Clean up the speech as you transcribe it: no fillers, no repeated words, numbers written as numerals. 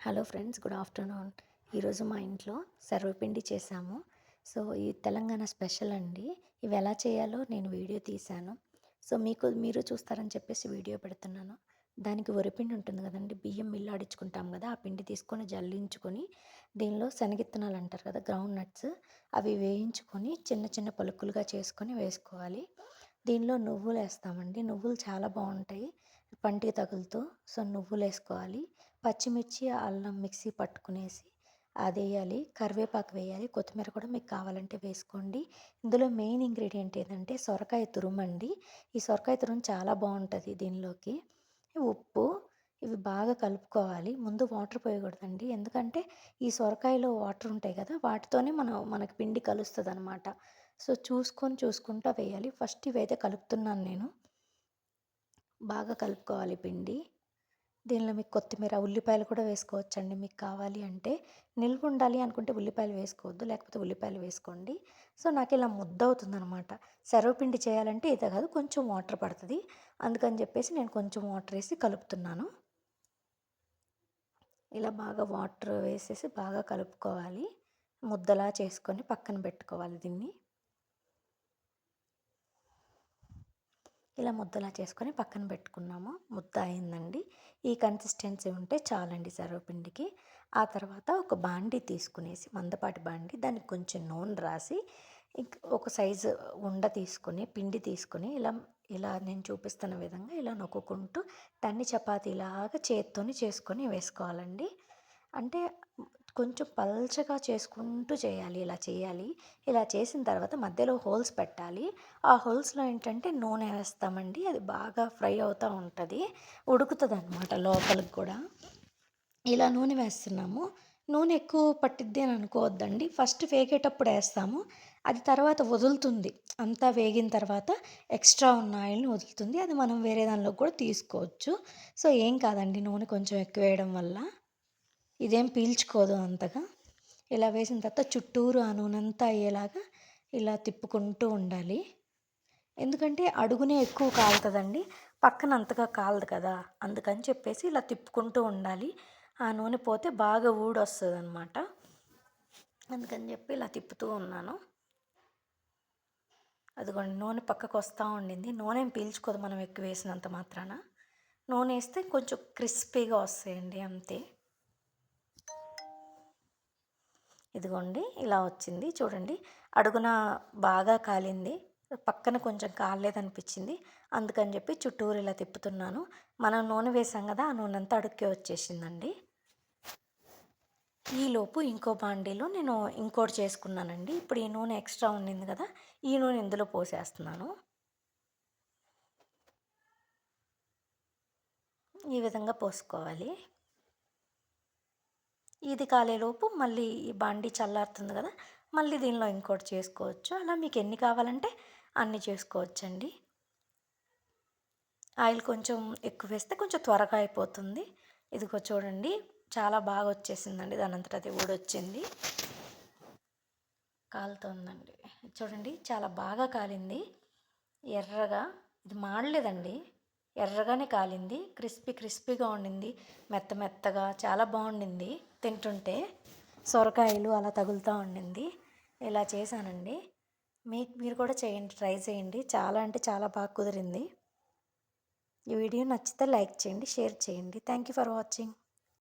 Hello friends, good afternoon. ఈరోజు మా ఇంట్లో సర్వపిండి చేశాము. సో ఈ తెలంగాణ స్పెషల్ అండి. ఇవి ఎలా చేయాలో నేను వీడియో తీశాను. సో మీరు చూస్తారని చెప్పేసి వీడియో పెడుతున్నాను. దానికి వరిపిండి ఉంటుంది కదండి, బియ్యం మిల్లు ఆడించుకుంటాం కదా, ఆ పిండి తీసుకొని జల్లించుకొని దీనిలో శనగిత్తనాలు అంటారు కదా, గ్రౌండ్ నట్స్, అవి వేయించుకొని చిన్న చిన్న పలుకులుగా చేసుకొని వేసుకోవాలి. దీనిలో నువ్వులు వేస్తామండి. నువ్వులు చాలా బాగుంటాయి పంటికి తగులుతూ. సో నువ్వులు వేసుకోవాలి. పచ్చిమిర్చి, అల్లం మిక్సీ పట్టుకునేసి అది వేయాలి. కరివేపాకు వేయాలి. కొత్తిమీర కూడా మీకు కావాలంటే వేసుకోండి. ఇందులో మెయిన్ ఇంగ్రీడియంట్ ఏంటంటే సొరకాయ తురుమండి. ఈ సొరకాయ తురుము చాలా బాగుంటుంది దీనిలోకి. ఉప్పు, ఇవి బాగా కలుపుకోవాలి. ముందు వాటర్ పోయకూడదండి, ఎందుకంటే ఈ సొరకాయలో వాటర్ ఉంటాయి కదా, వాటితోనే మనకి పిండి కలుస్తుంది అనమాట. సో చూసుకుంటూ వేయాలి. ఫస్ట్ ఇవైతే కలుపుతున్నాను నేను. బాగా కలుపుకోవాలి పిండి. దీనిలో మీకు కొత్తిమీర, ఉల్లిపాయలు కూడా వేసుకోవచ్చండి మీకు కావాలి అంటే. నిల్వ ఉండాలి అనుకుంటే ఉల్లిపాయలు వేసుకోవద్దు, లేకపోతే ఉల్లిపాయలు వేసుకోండి. సో నాకు ఇలా ముద్ద అవుతుందనమాట. సర్వపిండి చేయాలంటే ఇదే కాదు, కొంచెం వాటర్ పడుతుంది. అందుకని చెప్పేసి నేను కొంచెం వాటర్ వేసి కలుపుతున్నాను. ఇలా బాగా వాటర్ వేసేసి బాగా కలుపుకోవాలి. ముద్దలా చేసుకొని పక్కన పెట్టుకోవాలి దీన్ని. ఇలా ముద్దలా చేసుకొని పక్కన పెట్టుకున్నాము. ముద్ద అయిందండి. ఈ కన్సిస్టెన్సీ ఉంటే చాలండి సర్వపిండికి. ఆ తర్వాత ఒక బాండీ తీసుకునేసి, మందపాటి బాండీ, దానికి కొంచెం నూనె రాసి ఒక సైజు ఉండ తీసుకొని, పిండి తీసుకొని ఇలా ఇలా నేను చూపిస్తున్న విధంగా ఇలా నొక్కుంటూ దాన్ని చపాతీలాగా చేత్తోని చేసుకొని వేసుకోవాలండి. అంటే కొంచెం పల్చగా చేసుకుంటూ చేయాలి. ఇలా చేయాలి. ఇలా చేసిన తర్వాత మధ్యలో హోల్స్ పెట్టాలి. ఆ హోల్స్లో ఏంటంటే నూనె వేస్తామండి. అది బాగా ఫ్రై అవుతూ ఉంటుంది, ఉడుకుతుంది అనమాట లోపలికి కూడా. ఇలా నూనె వేస్తున్నాము. నూనె ఎక్కువ పట్టిద్ది అని అనుకోవద్దండి. ఫస్ట్ వేగేటప్పుడు వేస్తాము, అది తర్వాత వదులుతుంది. అంతా వేగిన తర్వాత ఎక్స్ట్రా ఉన్న ఆయిల్ని వదులుతుంది. అది మనం వేరే దానిలో కూడా తీసుకోవచ్చు. సో ఏం కాదండి, నూనె కొంచెం ఎక్కువ వేయడం వల్ల ఇదేం పీల్చుకోదు అంతగా. ఇలా వేసిన తర్వాత చుట్టూరు ఆ నూనెంతా అయ్యేలాగా ఇలా తిప్పుకుంటూ ఉండాలి. ఎందుకంటే అడుగునే ఎక్కువ కాలుతుందండి, పక్కన అంతగా కాలదు కదా, అందుకని చెప్పేసి ఇలా తిప్పుకుంటూ ఉండాలి. ఆ నూనె పోతే బాగా ఊడొస్తుంది అనమాట. అందుకని చెప్పి ఇలా తిప్పుతూ ఉన్నాను. అదిగోండి, నూనె పక్కకు వస్తూ ఉండింది. నూనె పీల్చుకోదు మనం ఎక్కువ వేసినంత మాత్రాన. నూనె వేస్తే కొంచెం క్రిస్పీగా వస్తాయండి, అంతే. ఇదిగోండి ఇలా వచ్చింది చూడండి. అడుగున బాగా కాలింది, పక్కన కొంచెం కాలేదనిపించింది. అందుకని చెప్పి చుట్టూరు ఇలా తిప్పుతున్నాను. మనం నూనె వేసాం కదా, ఆ నూనె అంతా అడుక్కే వచ్చేసిందండి. ఈలోపు ఇంకో బాండీలో నేను ఇంకోటి చేసుకున్నానండి. ఇప్పుడు ఈ నూనె ఎక్స్ట్రా ఉండింది కదా, ఈ నూనె ఇందులో పోసేస్తున్నాను. ఈ విధంగా పోసుకోవాలి. ఇది కాలేలోపు మళ్ళీ ఈ బాండీ చల్లారుతుంది కదా, మళ్ళీ దీనిలో ఇంకోటి చేసుకోవచ్చు. అలా మీకు ఎన్ని కావాలంటే అన్ని చేసుకోవచ్చండి. ఆయిల్ కొంచెం ఎక్కువ వేస్తే కొంచెం త్వరగా అయిపోతుంది. ఇదిగో చూడండి, చాలా బాగా వచ్చేసిందండి, దాని అంతటా అది ఊడొచ్చింది. కాలుతోందండి చూడండి, చాలా బాగా కాలింది. ఎర్రగా, ఇది మాడలేదండి, ఎర్రగానే కాలింది. క్రిస్పీగా ఉండింది, మెత్తగా చాలా బాగుండింది తింటుంటే. సొరకాయలు అలా తగులుతూ ఉండింది. ఇలా చేశానండి. మీరు కూడా చేయండి, ట్రై చేయండి. చాలా అంటే చాలా బాగా కుదిరింది. ఈ వీడియో నచ్చితే లైక్ చేయండి, షేర్ చేయండి. Thank you for watching.